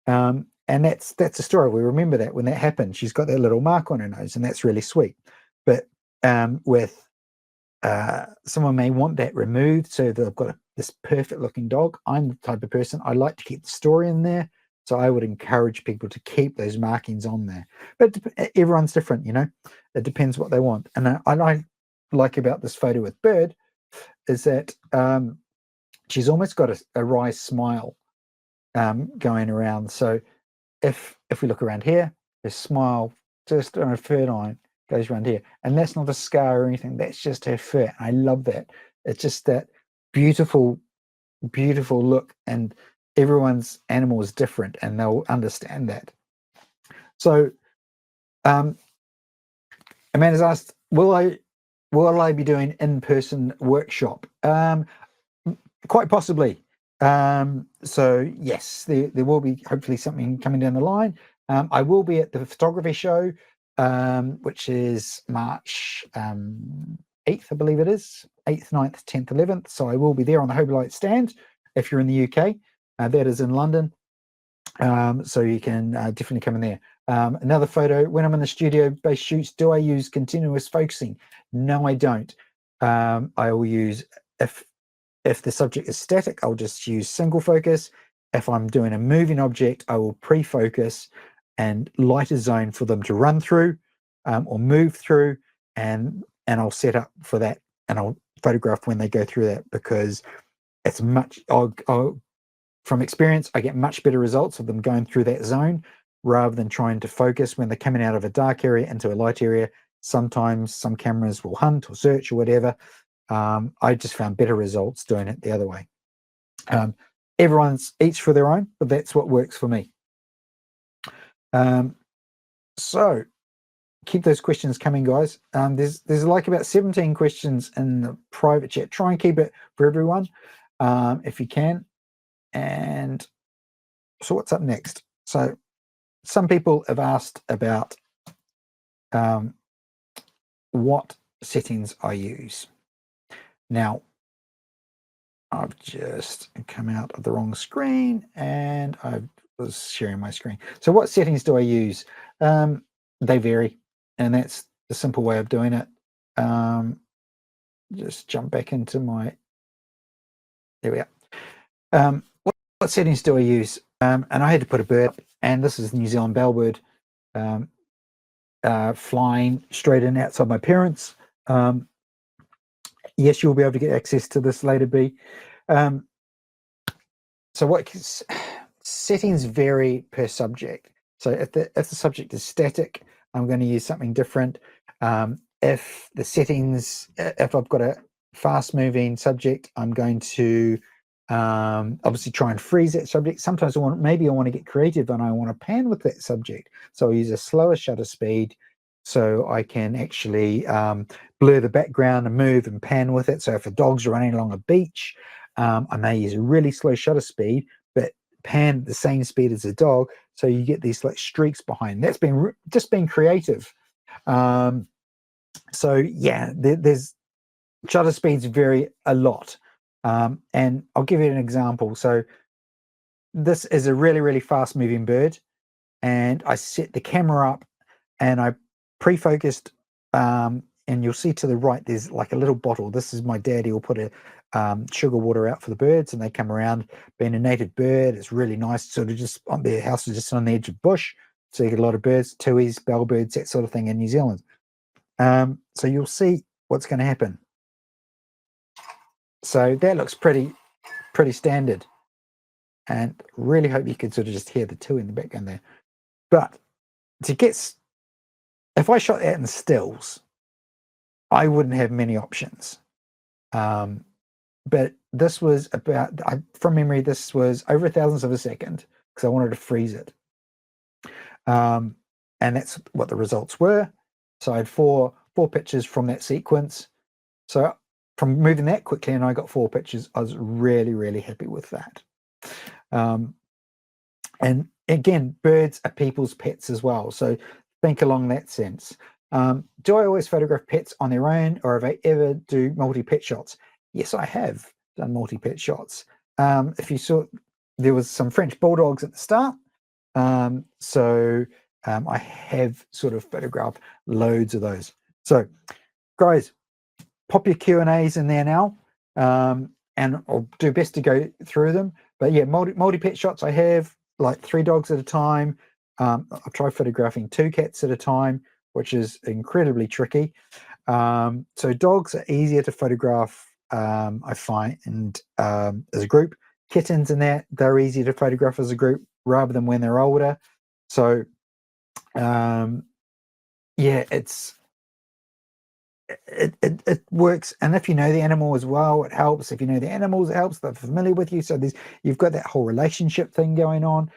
And that's a story. We remember that when that happened, she's got that little mark on her nose, and that's really sweet. But with someone may want that removed so they've got this perfect looking dog. I'm the type of person, I like to keep the story in there, so I would encourage people to keep those markings on there. But everyone's different, it depends what they want. And I like about this photo with Bird is that she's almost got a wry smile going around. So if we look around here, her smile just on her fur line goes around here, and that's not a scar or anything, that's just her fur. I love that. It's just that beautiful look, and everyone's animal is different and they'll understand that. So Amanda's asked, will I be doing in-person workshop? Quite possibly. So yes, there will be hopefully something coming down the line. I will be at the photography show, which is March 8th, I believe it is, 8th, 9th, 10th, 11th. So I will be there on the Hobylite stand if you're in the UK. That is in London. So you can definitely come in there. Another photo, when I'm in the studio-based shoots, do I use continuous focusing? No, I don't. I will use, if the subject is static, I'll just use single focus. If I'm doing a moving object, I will pre-focus and light a zone for them to run through or move through, and I'll set up for that, and I'll photograph when they go through that, because it's much, from experience, I get much better results of them going through that zone rather than trying to focus when they're coming out of a dark area into a light area. Sometimes some cameras will hunt or search or whatever. I just found better results doing it the other way. Everyone's each for their own, but that's what works for me. So keep those questions coming, guys. There's like about 17 questions in the private chat. Try and keep it for everyone if you can. And so what's up next? So some people have asked about what settings I use. Now, I've just come out of the wrong screen and I was sharing my screen. So what settings do I use? They vary, and that's the simple way of doing it. Just jump back into my, there we are. What settings do I use? And I had to put a bird, and this is New Zealand bellbird, flying straight in outside my parents. Yes, you'll be able to get access to this later, B. So what settings vary per subject. So if the subject is static, I'm going to use something different. If the settings, if I've got a fast moving subject, I'm going to obviously try and freeze that subject. Sometimes maybe I want to get creative and I want to pan with that subject. So I'll use a slower shutter speed so I can actually blur the background and move and pan with it. So if a dog's running along a beach, I may use a really slow shutter speed, but pan at the same speed as the dog, so you get these like streaks behind. That's been just being creative. So yeah, there's shutter speeds vary a lot, and I'll give you an example. So this is a really, really fast moving bird, and I set the camera up and I pre-focused, and you'll see to the right there's like a little bottle. This is my daddy will put a sugar water out for the birds, and they come around. Being a native bird, it's really nice. Sort of just on their house is just on the edge of bush, so you get a lot of birds, tuis, bellbirds, that sort of thing in New Zealand. So you'll see what's going to happen. So that looks pretty standard, and really hope you can sort of just hear the two in the background there. But if I shot that in stills, I wouldn't have many options. But this was from memory, this was over 1,000th of a second because I wanted to freeze it. And that's what the results were. So I had four pictures from that sequence. So from moving that quickly, and I got 4 pictures, I was really, really happy with that. And again, birds are people's pets as well. So think along that sense. Do I always photograph pets on their own, or have I ever do multi-pet shots? Yes, I have done multi-pet shots. If you saw, there was some French bulldogs at the start. So I have sort of photographed loads of those. So guys, pop your Q&As in there now, and I'll do best to go through them. But yeah, multi-pet shots I have, like 3 dogs at a time. I'll try photographing 2 cats at a time, which is incredibly tricky. So dogs are easier to photograph, I find, and as a group. Kittens and that, they're easier to photograph as a group rather than when they're older. So yeah, it works. And if you know the animal as well, it helps. If you know the animals, it helps. They're familiar with you, so you've got that whole relationship thing going on.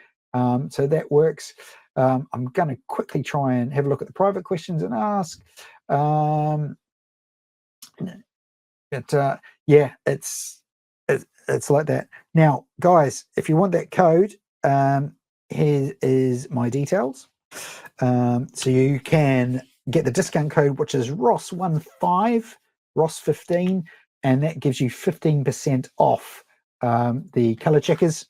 So that works. I'm going to quickly try and have a look at the private questions and ask. Yeah, it's like that. Now, guys, if you want that code, here is my details. So you can get the discount code, which is ROSS15, ROSS15, and that gives you 15% off the color checkers,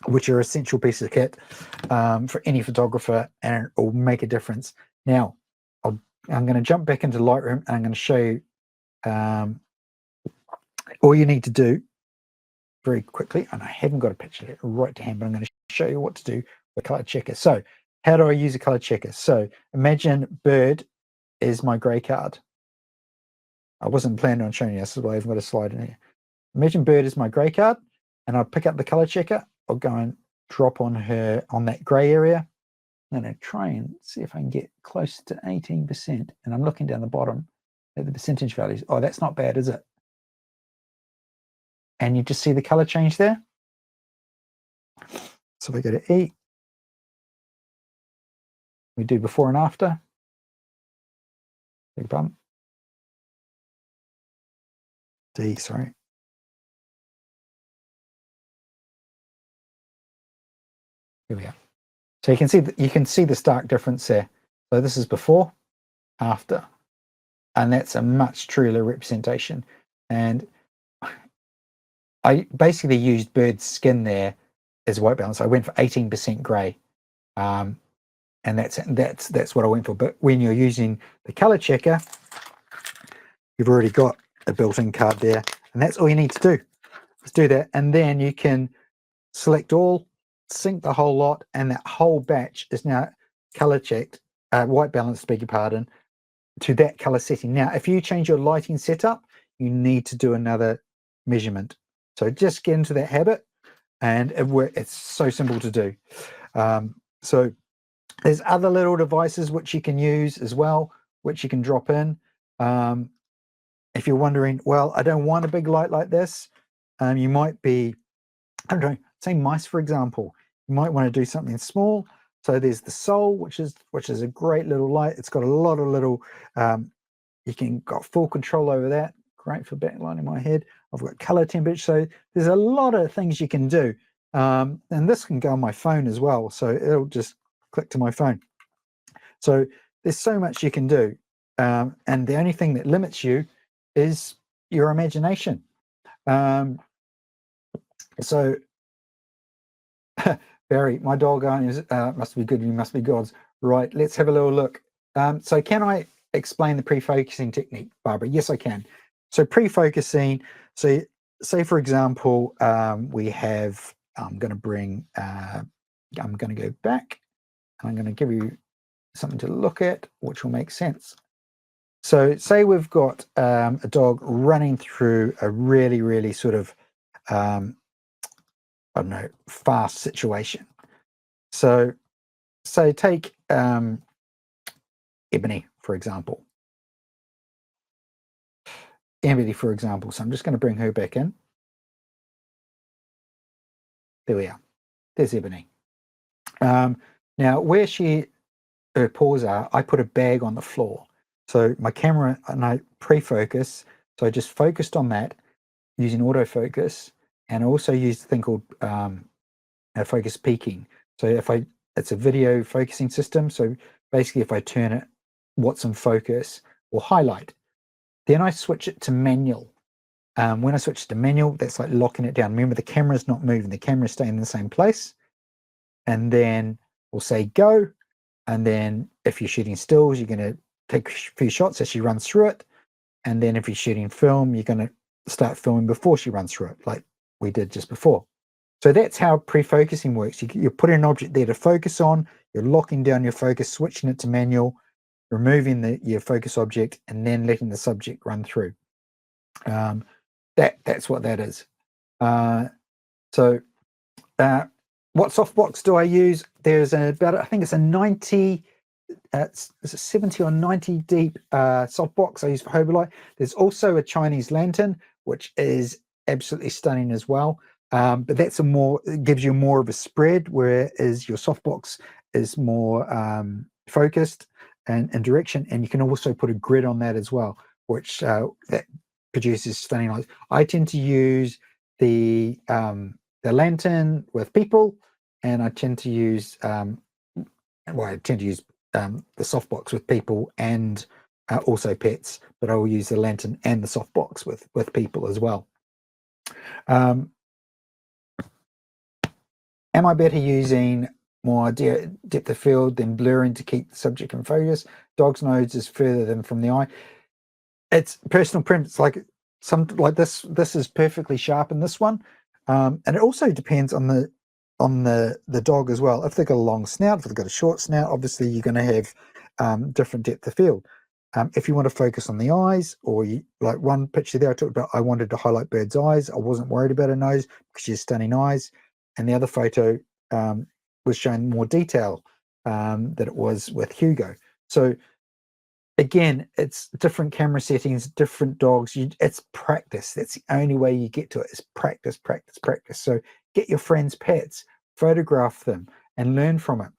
which are essential piece of kit for any photographer, and it will make a difference. Now, I'm going to jump back into Lightroom, and I'm going to show you all you need to do very quickly, and I haven't got a picture right to hand, but I'm going to show you what to do with color checker. So how do I use a color checker? So imagine bird is my gray card. I wasn't planning on showing you this, so I haven't got a slide in here. Imagine bird is my gray card, and I'll pick up the color checker. I'll go and drop on that gray area. I'm going to try and see if I can get close to 18%. And I'm looking down the bottom at the percentage values. Oh, that's not bad, is it? And you just see the color change there. So we go to E. We do before and after. Big bump. D, sorry. Here we are. So you can see the stark difference there. So this is before, after, and that's a much truer representation. And I basically used bird's skin there as white balance. I went for 18% grey, and that's what I went for. But when you're using the color checker, you've already got a built-in card there, and that's all you need to do. Let's do that, and then you can select all, sync the whole lot, and that whole batch is now color checked, white balance, beg your pardon, to that color setting. Now, if you change your lighting setup, you need to do another measurement. So just get into that habit, and it's so simple to do. So there's other little devices which you can use as well, which you can drop in. If you're wondering, well, I don't want a big light like this, you might be, I don't know, say mice, for example. You might want to do something small. So there's the Soul, which is a great little light. It's got a lot of little, you can got full control over that. Great for backlighting my head. I've got color temperature. So there's a lot of things you can do. And this can go on my phone as well. So it'll just click to my phone. So there's so much you can do. And the only thing that limits you is your imagination. So Barry, my dog is must be good, you must be gods. Right, let's have a little look. So can I explain the pre-focusing technique, Barbara? Yes, I can. So pre-focusing, so say for example, we have, I'm going to go back, and I'm going to give you something to look at, which will make sense. So say we've got a dog running through a really, really sort of, I don't know, fast situation. So take Ebony, for example. Ebony, for example. So I'm just going to bring her back in. There we are. There's Ebony. Now, where her paws are, I put a bag on the floor. So my camera, and I pre-focus. So I just focused on that using autofocus, and I also used a thing called focus peaking. So it's a video focusing system. So basically, if I turn it, what's in focus or highlight, then I switch it to manual. When I switch to manual, that's like locking it down. Remember, the camera's not moving; the camera's staying in the same place. And then we'll say go. And then if you're shooting stills, you're going to take a few shots as she runs through it. And then if you're shooting film, you're going to start filming before she runs through it, like we did just before. So that's how pre-focusing works. You're putting an object there to focus on, you're locking down your focus, switching it to manual, removing your focus object, and then letting the subject run through. That's what that is. What softbox do I use? There's about, I think it's a 90, it's a 70 or 90 deep softbox I use for Hobelite. There's also a Chinese lantern, which is absolutely stunning as well. But that's it gives you more of a spread, whereas your softbox is more focused and direction. And you can also put a grid on that as well, which that produces stunning lights. I tend to use the lantern with people, and I tend to use the softbox with people and also pets, but I will use the lantern and the softbox with people as well. Am I better using more depth of field than blurring to keep the subject in focus? Dog's nose is further than from the eye. It's personal preference. Like this is perfectly sharp in this one, and it also depends on the dog as well. If they've got a long snout, if they've got a short snout, obviously you're going to have different depth of field. If you want to focus on the eyes, or like one picture there I talked about, I wanted to highlight Bird's eyes. I wasn't worried about her nose because she has stunning eyes. And the other photo was showing more detail that it was with Hugo. So again, it's different camera settings, different dogs. It's practice. That's the only way you get to it, is practice, practice, practice. So get your friends' pets, photograph them, and learn from it.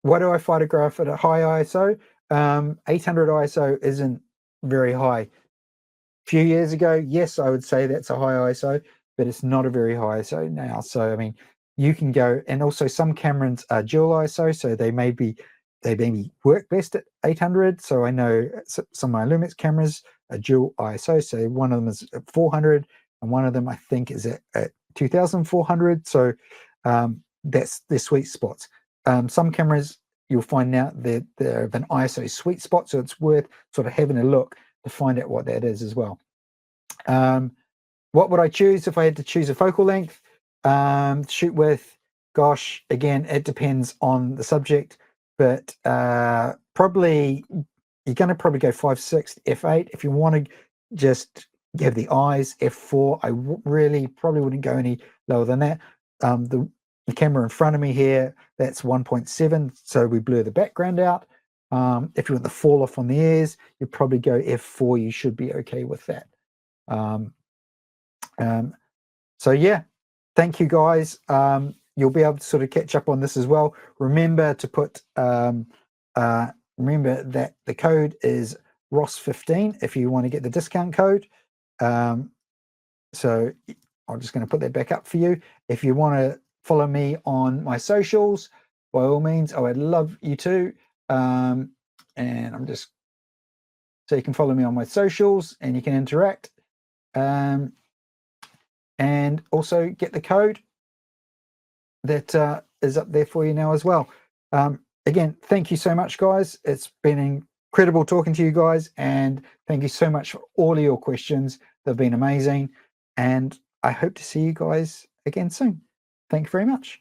Why do I photograph at a high ISO? 800 ISO isn't very high. A few years ago, yes, I would say that's a high ISO, but it's not a very high ISO now. So, I mean, you can go, and also some cameras are dual ISO, so they maybe work best at 800. So I know some of my Lumix cameras are dual ISO, so one of them is at 400 and one of them I think is at 2400. So that's their sweet spots. Some cameras you'll find now they're an ISO sweet spot, so it's worth sort of having a look to find out what that is as well. What would I choose if I had to choose a focal length? Shoot with, gosh, again, it depends on the subject, but probably you're going to probably go 5.6 f8. If you want to just have the eyes, f4. I really probably wouldn't go any lower than that. The camera in front of me here, that's 1.7, so we blur the background out. If you want the fall off on the ears, you'd probably go f4. You should be okay with that. So yeah, thank you guys. You'll be able to sort of catch up on this as well. Remember to put remember that the code is Ross15 if you want to get the discount code. So I'm just going to put that back up for you. If you want to follow me on my socials, by all means, I would love you to. And I'm just, so you can follow me on my socials and you can interact. And also get the code that is up there for you now as well. Again, thank you so much, guys. It's been incredible talking to you guys, and thank you so much for all of your questions. They've been amazing, and I hope to see you guys again soon. Thank you very much.